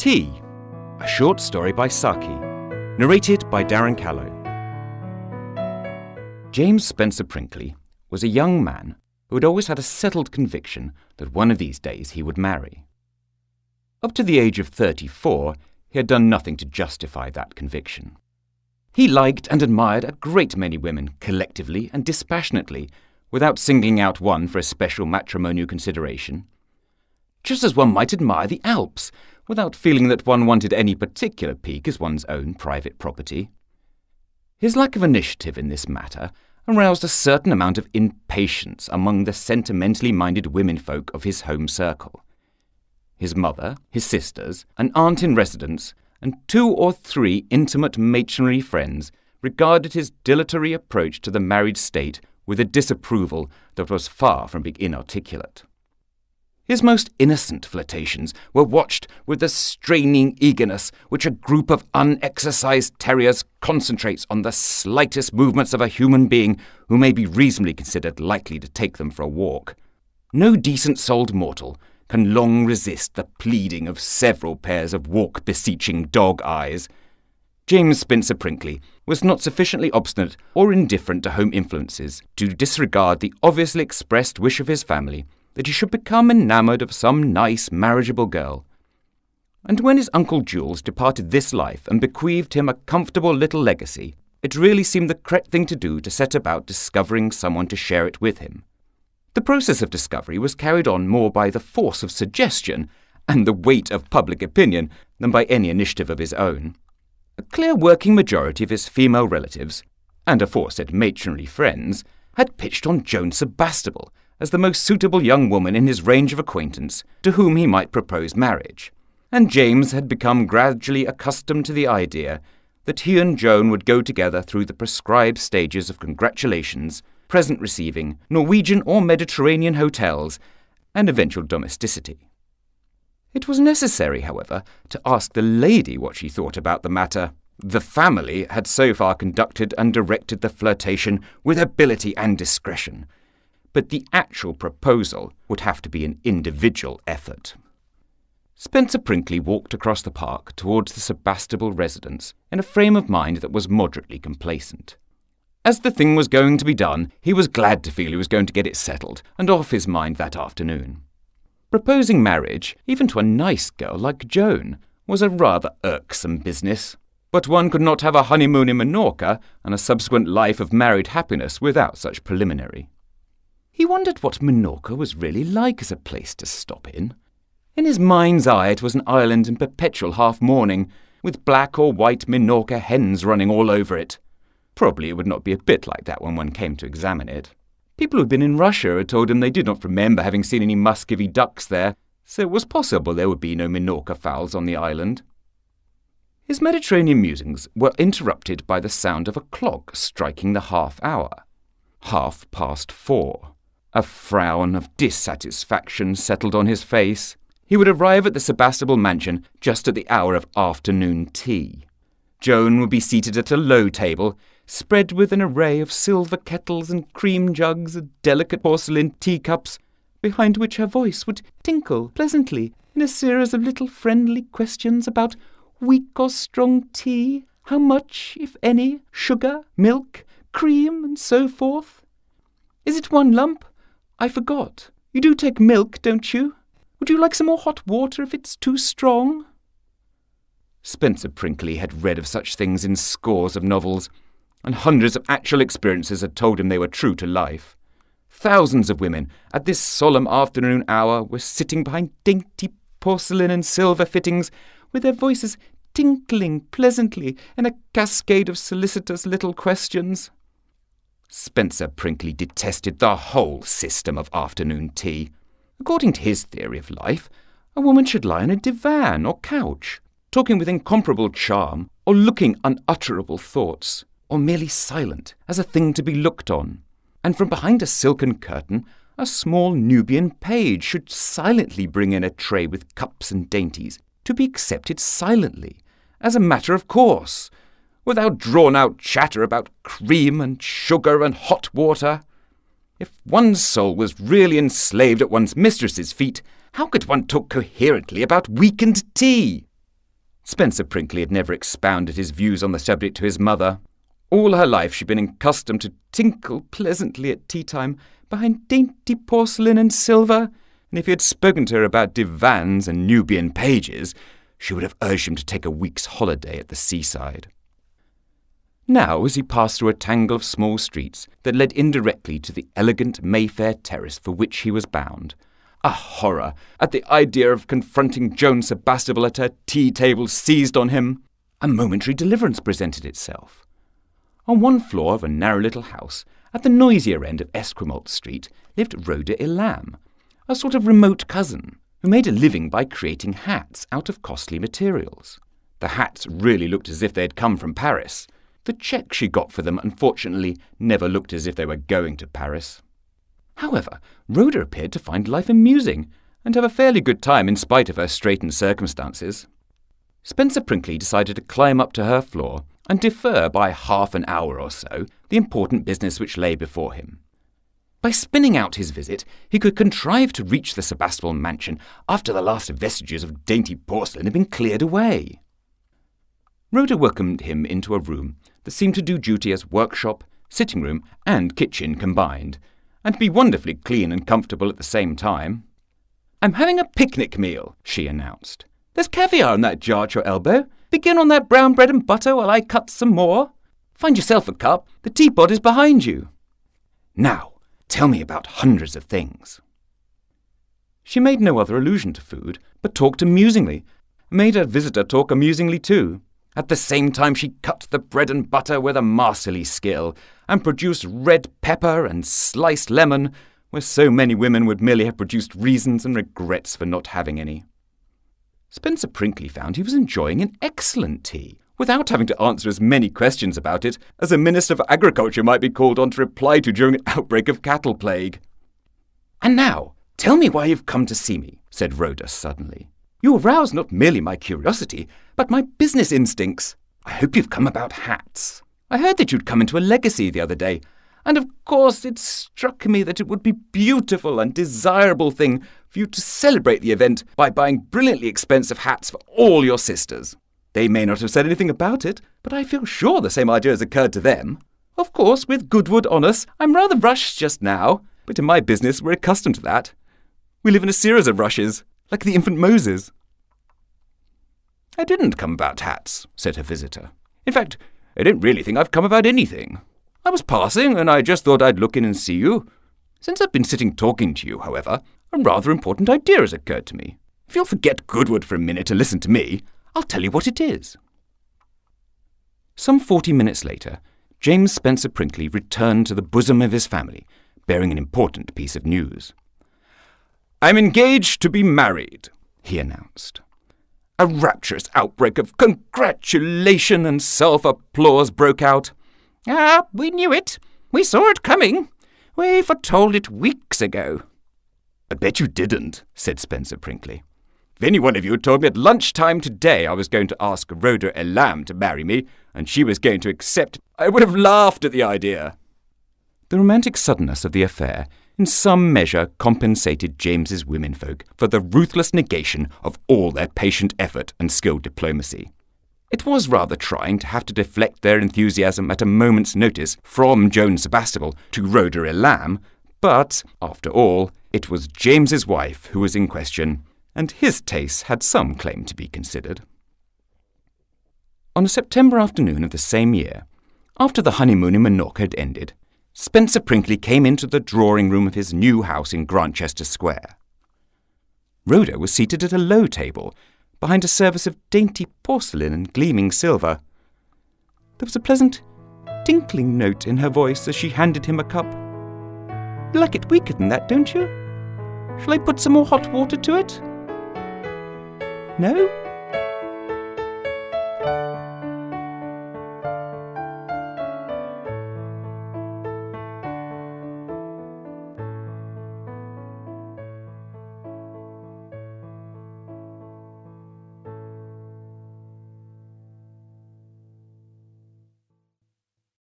Tea, a short story by Saki, narrated by Darren Callow. James Spencer Prinkley was a young man who had always had a settled conviction that one of these days he would marry. Up to the age of 34, he had done nothing to justify that conviction. He liked and admired a great many women collectively and dispassionately, without singling out one for a special matrimonial consideration. Just as one might admire the Alps, without feeling that one wanted any particular peak as one's own private property. His lack of initiative in this matter aroused a certain amount of impatience among the sentimentally minded womenfolk of his home circle. His mother, his sisters, an aunt in residence, and 2 or 3 intimate matronly friends regarded his dilatory approach to the married state with a disapproval that was far from being inarticulate. His most innocent flirtations were watched with the straining eagerness which a group of unexercised terriers concentrates on the slightest movements of a human being who may be reasonably considered likely to take them for a walk. No decent-souled mortal can long resist the pleading of several pairs of walk-beseeching dog eyes. James Spencer Prinkley was not sufficiently obstinate or indifferent to home influences to disregard the obviously expressed wish of his family that he should become enamoured of some nice, marriageable girl. And when his Uncle Jules departed this life and bequeathed him a comfortable little legacy, it really seemed the correct thing to do to set about discovering someone to share it with him. The process of discovery was carried on more by the force of suggestion and the weight of public opinion than by any initiative of his own. A clear working majority of his female relatives, and aforesaid matronly friends, had pitched on Joan Sebastable as the most suitable young woman in his range of acquaintance to whom he might propose marriage, and James had become gradually accustomed to the idea that he and Joan would go together through the prescribed stages of congratulations, present receiving, Norwegian or Mediterranean hotels, and eventual domesticity. It was necessary, however, to ask the lady what she thought about the matter. The family had so far conducted and directed the flirtation with ability and discretion, but the actual proposal would have to be an individual effort. Spencer Prinkley walked across the park towards the Sebastable residence in a frame of mind that was moderately complacent. As the thing was going to be done, he was glad to feel he was going to get it settled and off his mind that afternoon. Proposing marriage, even to a nice girl like Joan, was a rather irksome business, but one could not have a honeymoon in Menorca and a subsequent life of married happiness without such preliminary. He wondered what Menorca was really like as a place to stop in. In his mind's eye it was an island in perpetual half-mourning, with black or white Menorca hens running all over it. Probably it would not be a bit like that when one came to examine it. People who had been in Russia had told him they did not remember having seen any Muscovy ducks there, so it was possible there would be no Menorca fowls on the island. His Mediterranean musings were interrupted by the sound of a clock striking the half-hour. 4:30. A frown of dissatisfaction settled on his face. He would arrive at the Sebastable mansion just at the hour of afternoon tea. Joan would be seated at a low table, spread with an array of silver kettles and cream jugs and delicate porcelain teacups, behind which her voice would tinkle pleasantly in a series of little friendly questions about weak or strong tea, how much, if any, sugar, milk, cream, and so forth. Is it 1 lump? I forgot. You do take milk, don't you? Would you like some more hot water if it's too strong? Spencer Prinkley had read of such things in scores of novels, and hundreds of actual experiences had told him they were true to life. Thousands of women at this solemn afternoon hour were sitting behind dainty porcelain and silver fittings, with their voices tinkling pleasantly in a cascade of solicitous little questions. Spencer Prinkley detested the whole system of afternoon tea. According to his theory of life, a woman should lie on a divan or couch, talking with incomparable charm, or looking unutterable thoughts, or merely silent as a thing to be looked on. And from behind a silken curtain, a small Nubian page should silently bring in a tray with cups and dainties, to be accepted silently, as a matter of course, without drawn-out chatter about cream and sugar and hot water. If one's soul was really enslaved at one's mistress's feet, how could one talk coherently about weakened tea? Spencer Prinkley had never expounded his views on the subject to his mother. All her life she'd been accustomed to tinkle pleasantly at tea-time behind dainty porcelain and silver, and if he had spoken to her about divans and Nubian pages, she would have urged him to take a week's holiday at the seaside. Now, as he passed through a tangle of small streets that led indirectly to the elegant Mayfair terrace for which he was bound, a horror at the idea of confronting Joan Sebastable at her tea-table seized on him. A momentary deliverance presented itself. On one floor of a narrow little house, at the noisier end of Esquimalt Street, lived Rhoda Elam, a sort of remote cousin, who made a living by creating hats out of costly materials. The hats really looked as if they had come from Paris. The cheque she got for them, unfortunately, never looked as if they were going to Paris. However, Rhoda appeared to find life amusing, and have a fairly good time in spite of her straitened circumstances. Spencer Prinkley decided to climb up to her floor and defer by half an hour or so the important business which lay before him. By spinning out his visit, he could contrive to reach the Sebastable mansion after the last vestiges of dainty porcelain had been cleared away. Rhoda welcomed him into a room that seemed to do duty as workshop, sitting room, and kitchen combined, and to be wonderfully clean and comfortable at the same time. "I'm having a picnic meal," she announced. "There's caviar in that jar at your elbow. Begin on that brown bread and butter while I cut some more. Find yourself a cup. The teapot is behind you. Now, tell me about hundreds of things." She made no other allusion to food, but talked amusingly, and made her visitor talk amusingly too. At the same time she cut the bread and butter with a masterly skill, and produced red pepper and sliced lemon, where so many women would merely have produced reasons and regrets for not having any. Spencer Prinkley found he was enjoying an excellent tea, without having to answer as many questions about it as a Minister for Agriculture might be called on to reply to during an outbreak of cattle plague. "And now, tell me why you've come to see me," said Rhoda suddenly. "You arouse not merely my curiosity, but my business instincts. I hope you've come about hats. I heard that you'd come into a legacy the other day, and of course it struck me that it would be a beautiful and desirable thing for you to celebrate the event by buying brilliantly expensive hats for all your sisters. They may not have said anything about it, but I feel sure the same idea has occurred to them. Of course, with Goodwood on us, I'm rather rushed just now, but in my business we're accustomed to that. We live in a series of rushes, like the infant Moses." "I didn't come about hats," said her visitor. "In fact, I don't really think I've come about anything. I was passing, and I just thought I'd look in and see you. Since I've been sitting talking to you, however, a rather important idea has occurred to me. If you'll forget Goodwood for a minute to listen to me, I'll tell you what it is." Some 40 minutes later, James Spencer Prinkley returned to the bosom of his family, bearing an important piece of news. "I'm engaged to be married," he announced. A rapturous outbreak of congratulation and self-applause broke out. "Ah, we knew it. We saw it coming. We foretold it weeks ago." "I bet you didn't," said Spencer Prinkley. "If any one of you had told me at lunchtime today I was going to ask Rhoda Elam to marry me, and she was going to accept, I would have laughed at the idea." The romantic suddenness of the affair in some measure compensated James's womenfolk for the ruthless negation of all their patient effort and skilled diplomacy. It was rather trying to have to deflect their enthusiasm at a moment's notice from Joan Sebastable to Rhoda Elam, but, after all, it was James's wife who was in question, and his tastes had some claim to be considered. On a September afternoon of the same year, after the honeymoon in Minorca had ended, Spencer Prinkley came into the drawing-room of his new house in Grantchester Square. Rhoda was seated at a low table, behind a service of dainty porcelain and gleaming silver. There was a pleasant, tinkling note in her voice as she handed him a cup. "You like it weaker than that, don't you? Shall I put some more hot water to it?" "No?